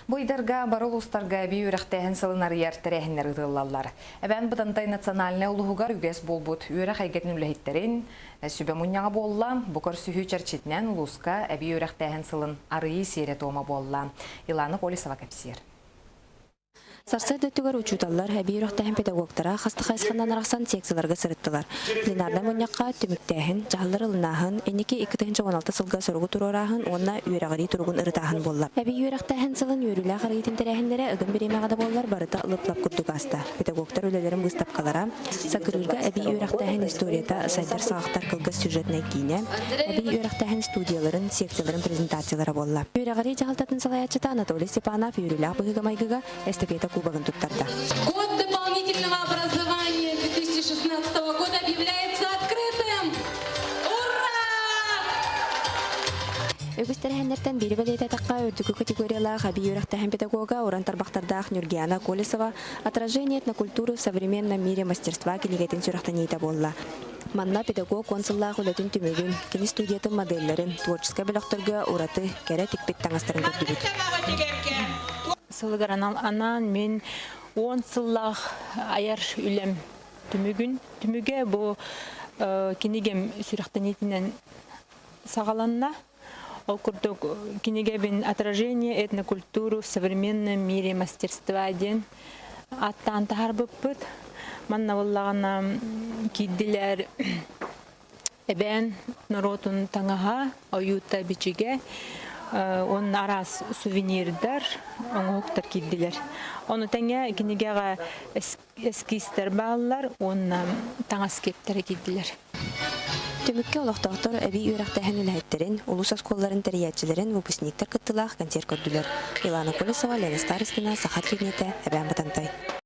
Буйдарга барыл устарга бий үрәхтәһен сылынар яртәрәһеннәр ытыллалар. Әбән быдантай национальный улугар үгәс болбут үрә хайгәтнең үләһиттерин сүбә муньяга болла, букар сүһү чарчитнән улуска әби үрәхтәһен сылын арыйы сире тома болла. Иланы Полисова кәпсир. Сарсай дөттүгөр учуталлар әби үрәхтәһен педагогтара хаста хайсқандан арақсан секцияларга сырыттылар. Пленарда муньякка түмүктәһен, жаһаллар ылнаһын, энеки 2016 сылга соргу турораһын, онна үрәгәри тургун ырытаһын болла. Әби үрәхтәһен сылын үрүлә харыйтын тәрәһеннәре ыгын беремәгә боллар барыта ылыплап курдугаста. Педагогтар үлеләрен выставкалара, сакырырга әби үрәхтәһен историята сайдар сагыктар кылгы сюжетне кине, әби үрәхтәһен студияларын, секцияларын презентациялары болла. Үрәгәри жаһалтатын салаячыта Анатолий Степанов үрүлә быгымайгыга эстафета кубогын туттарда. Год дополнительного образования 2016 года объявляется открытым! Ура! Өгүстәрәһеннәртән бири беләйтә таққа үрдүкү категориялар әби үрәхтәһен педагога уран тарбақтардах Нургиана Колесова «Отражение на культуру в современном мире мастерства» кенегетін сүрәхтәнейті болла. Манна педагог консуллах үлетін түмігін, кені студиятын модельлерін, творческая біліқтірге ураты кәрі тікпет таңастырын көрдігіт. Сылыгаран анан мен 10 сыллах аяр үлем түмүгө бу кинегем сүрәхтәнетинен сагаланна. Ол курдук кинеге бен «Отражение этнокультуру в современном мире мастерства» ден аттан тахарбыппыт. Манна боллагана киддилер эбен народун таңаха оюта бичиге он арас сувенирдар оңоктар киддилер. Оны тәңе кинегега эскистер баллар, он таңаскептер киддилер. Түмүкке олоқтоқтор әби үрәхтәһен үләһеттерин, улус осколларын тәрияатчыларын выпускниктер кыттылах концерт көрдүлөр. Илана Колесова, Лена Старостина, Сахат Лигнете, Әбән Батантай.